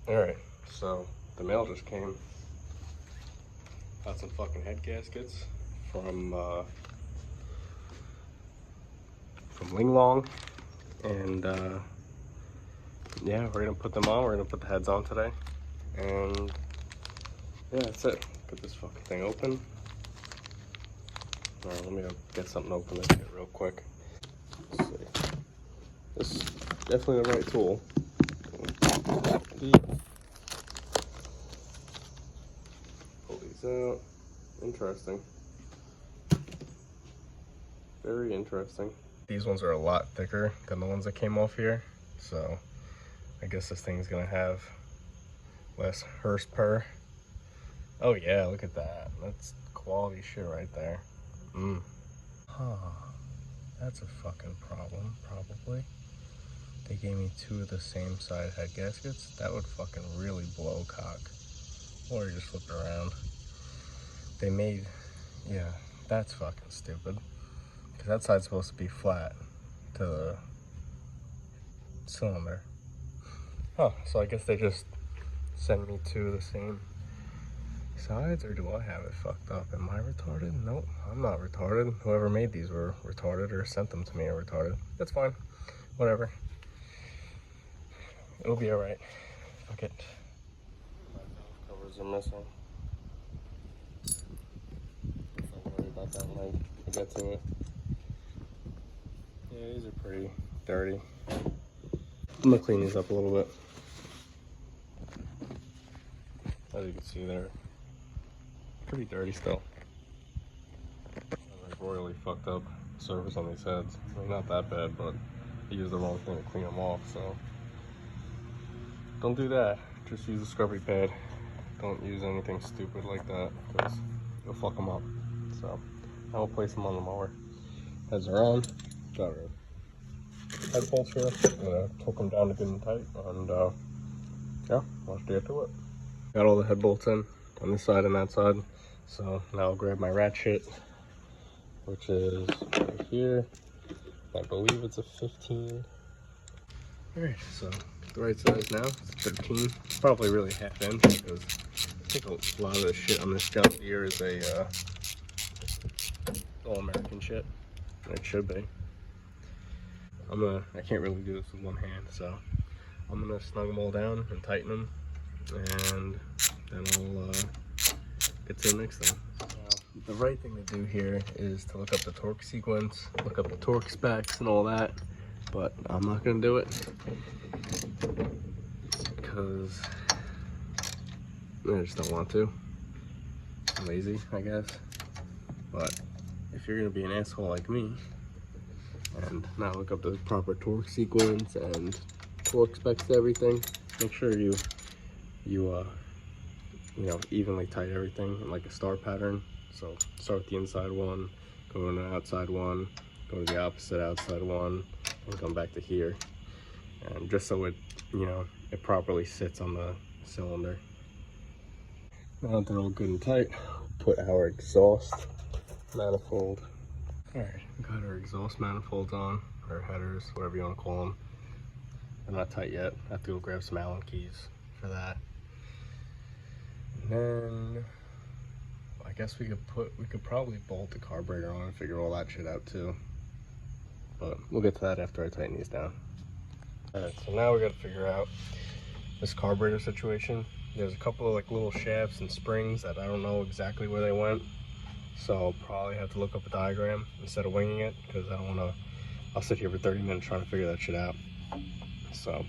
Alright, so the mail just came. Got some fucking head gaskets from Linglong, and yeah, we're gonna put them on. We're gonna put the heads on today, and yeah, that's it. Get this fucking thing open. Alright, let me go get something open this shit real quick. Let's see. This is definitely the right tool. Pull these out. Interesting. Very interesting. These ones are a lot thicker than the ones that came off here, so I guess this thing's gonna have less horsepower. Oh yeah, look at that. That's quality shit right there. Huh. That's a fucking problem, probably. They gave me 2 of the same side head gaskets. That would fucking really blow cock. Or just flip it around. They made, yeah, that's fucking stupid. Because that side's supposed to be flat to the cylinder. Huh, so I guess they just send me 2 of the same sides, or do I have it fucked up? Am I retarded? Nope, I'm not retarded. Whoever made these were retarded or sent them to me are retarded. That's fine, whatever. It'll be alright. Fuck it. My valve covers are missing. Don't worry about that when I get to it. Yeah, these are pretty dirty. I'm gonna clean these up a little bit. As you can see, they're pretty dirty still. Like royally fucked up surface on these heads. I mean, not that bad, but I used the wrong thing to clean them off, so don't do that. Just use a scrubby pad. Don't use anything stupid like that, because you'll fuck them up. So I will place them on the mower. Heads are on. Got our head bolts here. I'm gonna torque them down to good and tight, and yeah, let's get to it. Got all the head bolts in on this side and that side. So now I'll grab my ratchet, which is right here. I believe it's a 15. Alright, so the right size now is 13. Probably really half inch, because I think a lot of the shit on this John Deere is a all American shit. It should be. I can't really do this with one hand, so I'm gonna snug them all down and tighten them, and then I'll get to the next thing. The right thing to do here is to look up the torque sequence, look up the torque specs and all that, but I'm not gonna do it because I just don't want to. I'm lazy, I guess. But if you're gonna be an asshole like me and not look up the proper torque sequence and torque specs to everything, make sure you know, evenly tight everything in like a star pattern. So start with the inside one, go to the outside one, go to the opposite outside one, and come back to here. And just so it, you know, it properly sits on the cylinder. Now that they're all good and tight, put our exhaust manifold. All right, got our exhaust manifolds on, or headers, whatever you want to call them. They're not tight yet. I have to go grab some Allen keys for that. And then I guess we could probably bolt the carburetor on and figure all that shit out too. But we'll get to that after I tighten these down. Alright, so now we gotta figure out this carburetor situation. There's a couple of like little shafts and springs that I don't know exactly where they went. So I'll probably have to look up a diagram instead of winging it, because I don't wanna, I'll sit here for 30 minutes trying to figure that shit out. So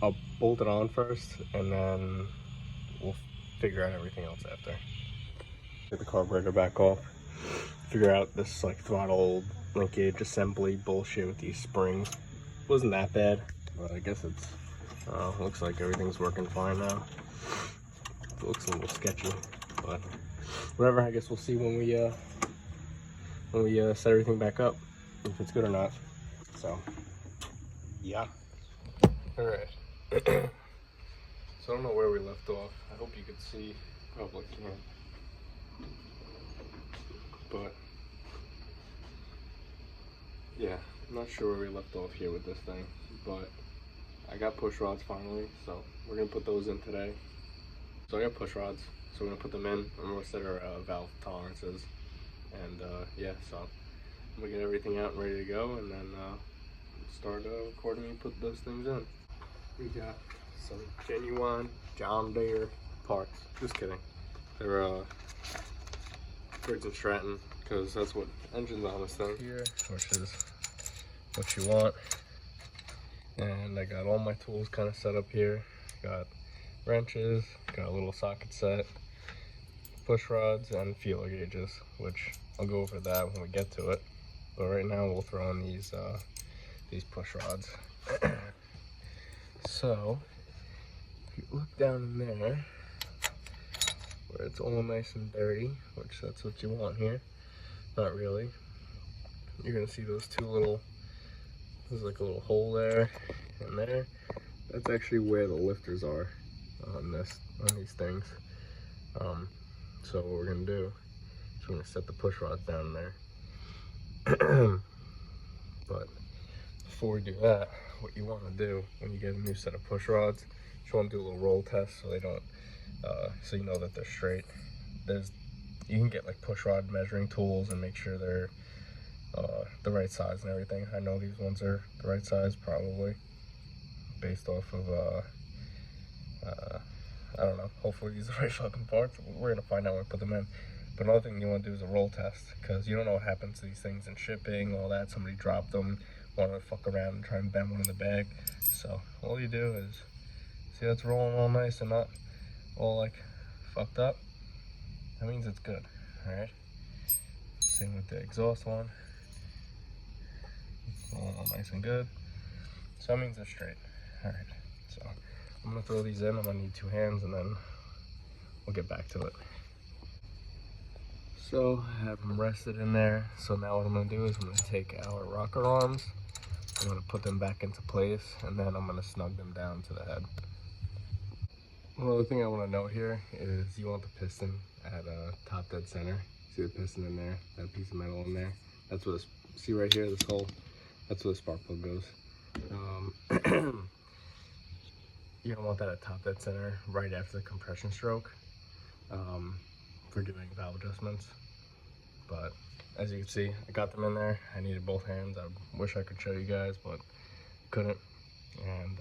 I'll bolt it on first, and then we'll figure out everything else after. Get the carburetor back off, figure out this like throttle linkage assembly bullshit with these springs. Wasn't that bad, but I guess it's looks like everything's working fine now. It looks a little sketchy, but whatever. I guess we'll see when we set everything back up, if it's good or not. So yeah. All right. So I don't know where we left off. I hope you could see. Probably can't. But yeah, I'm not sure where we left off here with this thing, but I got push rods finally, so we're gonna put those in today. So I got push rods, so we're gonna put them in, and we're gonna set our valve tolerances. And yeah, so I'm gonna get everything out and ready to go, and then start recording and put those things in. We got some genuine John Deere parts. Just kidding. They're Briggs and Stratton, because that's what engine's on this thing here, which is what you want. And I got all my tools kind of set up here. Got wrenches, got a little socket set, push rods, and feeler gauges, which I'll go over that when we get to it. But right now we'll throw in these push rods. So if you look down in there where it's all nice and dirty, which that's what you want here, not really, you're gonna see those two little, there's like a little hole there and there. That's actually where the lifters are on these things. So what we're gonna do is we're gonna set the push rods down there. But before we do that, what you want to do when you get a new set of push rods, you want to do a little roll test so they don't, so you know that they're straight. You can get like push rod measuring tools and make sure they're the right size and everything. I know these ones are the right size, probably based off of I don't know, hopefully these are the right fucking parts. We're gonna find out when we put them in. But another thing you want to do is a roll test, because you don't know what happens to these things in shipping, all that. Somebody dropped them, wanted to fuck around and try and bend one in the bag. So all you do is see that's rolling all nice and not all like fucked up. That means it's good. All right. Same with the exhaust one. It's rolling all nice and good. So that means they're straight. All right. So I'm gonna throw these in. I'm gonna need 2 hands, and then we'll get back to it. So I have them rested in there. So now what I'm gonna do is I'm gonna take our rocker arms, I'm gonna put them back into place, and then I'm gonna snug them down to the head. One other thing I want to note here is you want the piston at top dead center. See the piston in there, that piece of metal in there? That's what see right here, this hole? That's where the spark plug goes. You don't want that at top dead center right after the compression stroke for doing valve adjustments. But as you can see, I got them in there. I needed both hands. I wish I could show you guys, but couldn't. And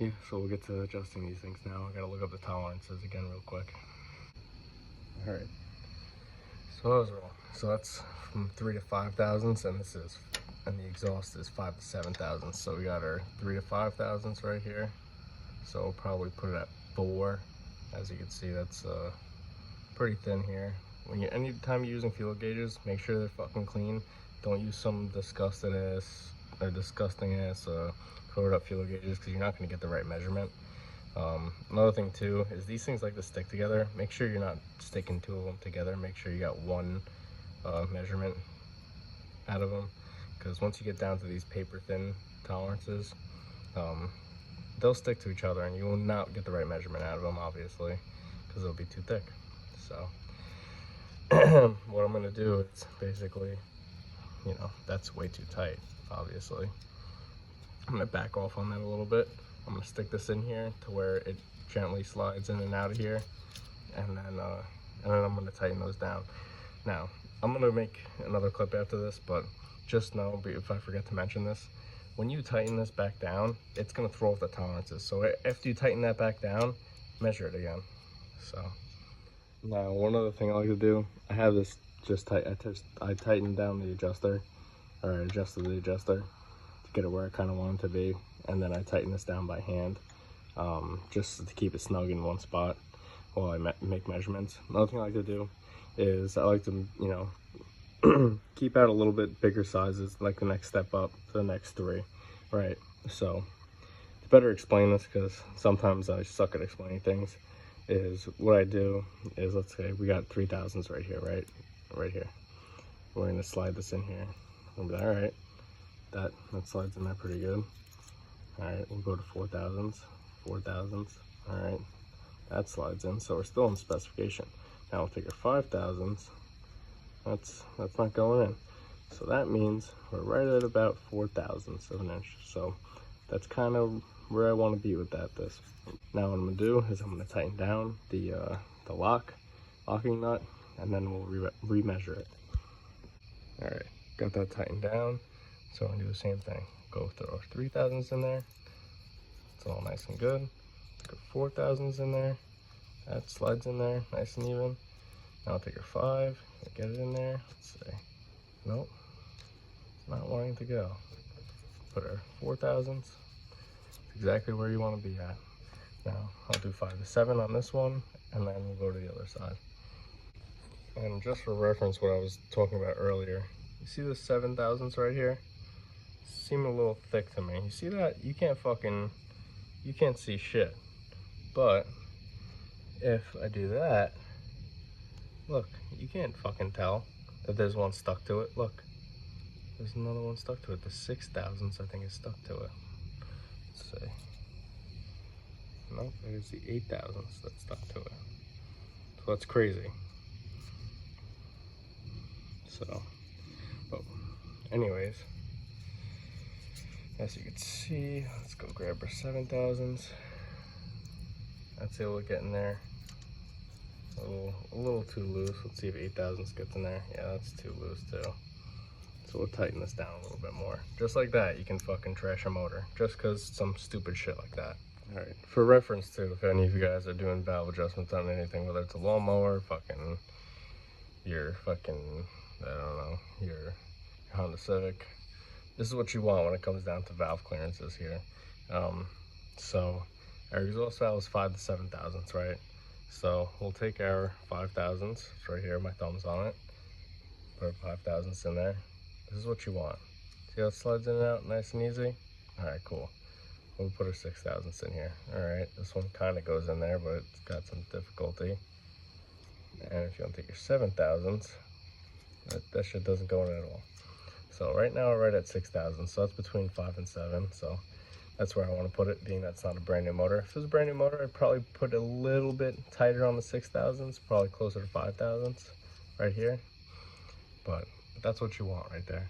yeah, so we'll get to adjusting these things now. I gotta look up the tolerances again real quick. All right. So that was wrong. So that's from 3 to 5 thousandths, and the exhaust is 5 to 7 thousandths. So we got our 3 to 5 thousandths right here. So we'll probably put it at 4. As you can see, that's pretty thin here. Anytime you're using fuel gauges, make sure they're fucking clean. Don't use some disgusting ass covered up fuel gauges, because you're not going to get the right measurement. Another thing too is these things like to stick together. Make sure you're not sticking 2 of them together. Make sure you got one measurement out of them, because once you get down to these paper thin tolerances, they'll stick to each other and you will not get the right measurement out of them, obviously, because they'll be too thick. So what I'm going to do is basically, that's way too tight, obviously. I'm going to back off on that a little bit. I'm going to stick this in here to where it gently slides in and out of here, and then I'm going to tighten those down. Now, I'm going to make another clip after this, but just know, if I forget to mention this, when you tighten this back down, it's going to throw off the tolerances. So after you tighten that back down, measure it again. So now, one other thing I like to do, I have this I tightened down the adjuster, or adjusted the adjuster to get it where I kind of want it to be, and then I tighten this down by hand, just to keep it snug in one spot while I make measurements. Another thing I like to do is I like to, keep out a little bit bigger sizes, like the next step up to the next 3, right? So to better explain this, because sometimes I suck at explaining things, is what I do is, let's say we got 3 thousandths right here, right here. We're gonna slide this in here. We'll be like, all right, that slides in there pretty good. All right, we'll go to 4 thousandths, all right, that slides in, so we're still in specification. Now we'll take our 5 thousandths, that's not going in. So that means we're right at about 4 thousandths of an inch. So that's kind of where I want to be with that. Now what I'm gonna do is I'm gonna tighten down the locking nut, and then we'll remeasure it. All right, got that tightened down. So I'm gonna do the same thing. Go throw 3 thousandths in there. It's all nice and good. Go 4 thousandths in there. That slides in there, nice and even. Now I'll take your 5, get it in there. Let's see. Nope, it's not wanting to go. Put our 4 thousandths. Exactly where you want to be at. Now I'll do 5 to 7 on this one, and then we'll go to the other side. And just for reference, what I was talking about earlier, you see the 7 thousandths right here? Seem a little thick to me. You see that? You can't see shit. But if I do that, look, you can't fucking tell that there's one stuck to it. Look, there's another one stuck to it. The 6 thousandths, I think, is stuck to it. Let's see. Nope, it is the 8 thousandths that's stuck to it. So that's crazy. So, but anyways, as you can see, let's go grab our 7 thousandths. That's able to get in there. A little too loose. Let's see if 8 thousandths gets in there. Yeah, that's too loose too. So we'll tighten this down a little bit more. Just like that, you can fucking trash a motor. Just cause some stupid shit like that. All right, for reference too, if any of you guys are doing valve adjustments on anything, whether it's a lawnmower, your Honda Civic, this is what you want when it comes down to valve clearances here. So our exhaust valve is 5 to 7 thousandths, right? So we'll take our 5 thousandths, it's right here, my thumb's on it. Put our 5 thousandths in there. This is what you want. See how it slides in and out nice and easy? All right, cool. We'll put our 6 thousandths in here. All right, this one kind of goes in there, but it's got some difficulty. And if you want to take your 7 thousandths, that shit doesn't go in at all. So right now we're right at 6 thousandths, so that's between 5 and 7. So that's where I want to put it, being that's not a brand new motor. If it was a brand new motor, I'd probably put it a little bit tighter on the 6 thousandths, probably closer to 5 thousandths right here. But that's what you want right there.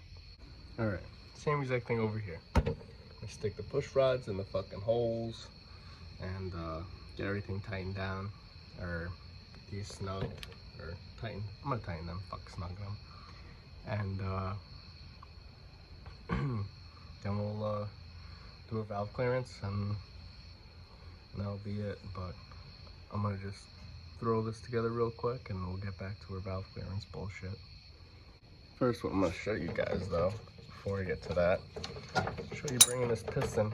All right, same exact thing over here. I stick the push rods in the fucking holes and get everything tightened down, or these snugged, or tightened. I'm gonna tighten them, fuck snug them. And then we'll do a valve clearance, and that'll be it. But I'm gonna just throw this together real quick, and we'll get back to our valve clearance bullshit. First, what I'm gonna show you guys though, before we get to that, show you bringing this piston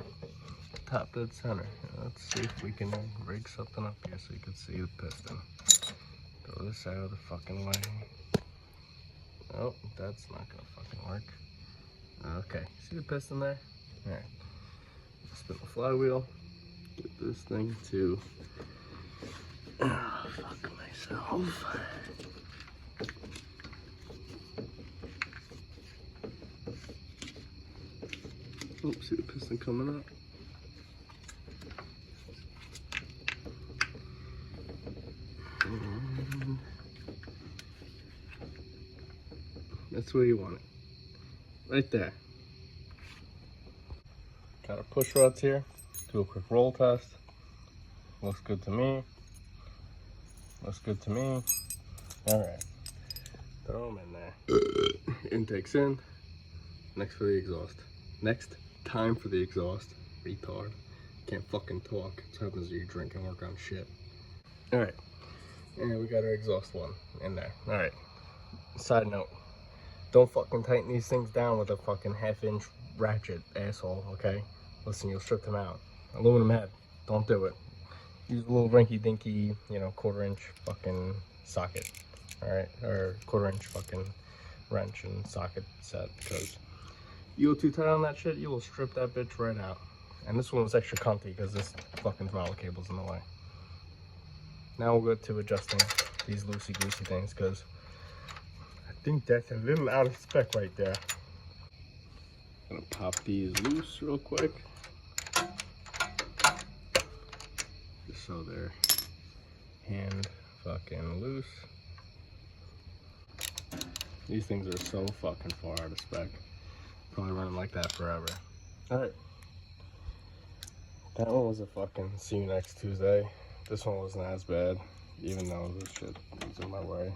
top dead center. Let's see if we can rig something up here so you can see the piston. Throw this out of the fucking way. Oh, that's not gonna fucking work. Okay, see the piston there? All right, spin the flywheel, get this thing to, fuck myself. Oops, see the piston coming up. And that's where you want it. Right there. Got our push rods here. Do a quick roll test. Looks good to me. Looks good to me. Alright. Throw them in there. Intake's in. Next for the exhaust. Next time for the exhaust. Retard. Can't fucking talk. It's what happens when you drink and work on shit. Alright. And we got our exhaust one in there. Alright. Side note. Don't fucking tighten these things down with a fucking 1/2 inch ratchet, asshole, okay? Listen, you'll strip them out. Aluminum head. Don't do it. Use a little rinky dinky, 1/4 inch fucking socket. Alright? Or 1/4 inch fucking wrench and socket set, because you go too tight on that shit, you will strip that bitch right out. And this one was extra comfy because this fucking throttle cable's in the way. Now we'll go to adjusting these loosey-goosey things, because I think that's a little out of spec right there. Gonna pop these loose real quick, just so they're hand fucking loose. These things are so fucking far out of spec. Probably running like that forever. Alright. That one was a fucking see you next Tuesday. This one wasn't as bad, even though this shit was in my way.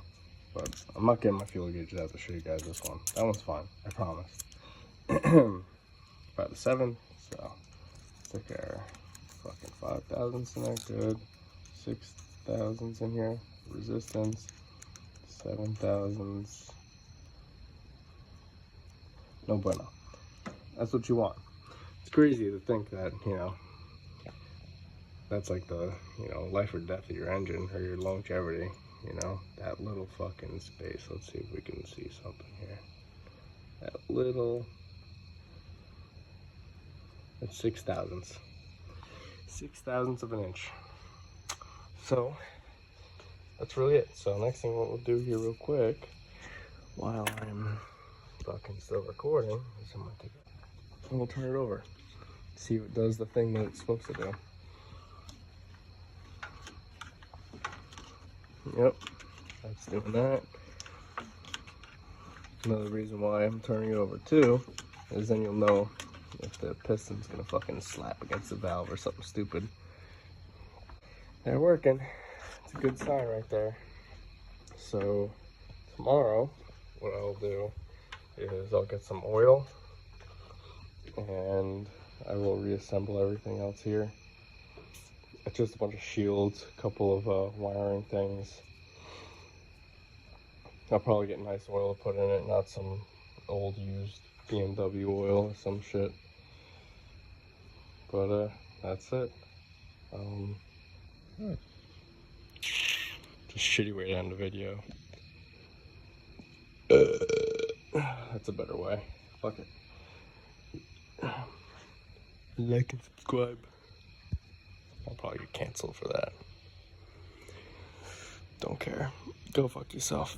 But I'm not getting my fuel gauges out to show you guys this one. That one's fine, I promise. About the 7, so took our fucking 5 thousandths in there, good. 6 thousandths in here, resistance, 7 thousandths. No bueno. That's what you want. It's crazy to think that, you know, that's like the, you know, life or death of your engine or your longevity, you know, that little fucking space. Let's see if we can see something here. That little, that's 6 thousandths. 6 thousandths of an inch. So, that's really it. So next thing what we'll do here real quick, while I'm fucking still recording, is I'm gonna take it and we'll turn it over. See if it does the thing that it's supposed to do. Yep, that's doing that. Another reason why I'm turning it over too is then you'll know if the piston's gonna fucking slap against the valve or something stupid. They're working. It's a good sign right there. So tomorrow, what I'll do is I'll get some oil and I will reassemble everything else here. It's just a bunch of shields, a couple of wiring things. I'll probably get nice oil to put in it, not some old used BMW oil or some shit. But that's it. Just shitty way to end the video. That's a better way. Fuck it. Like and subscribe. I'll probably get canceled for that. Don't care. Go fuck yourself.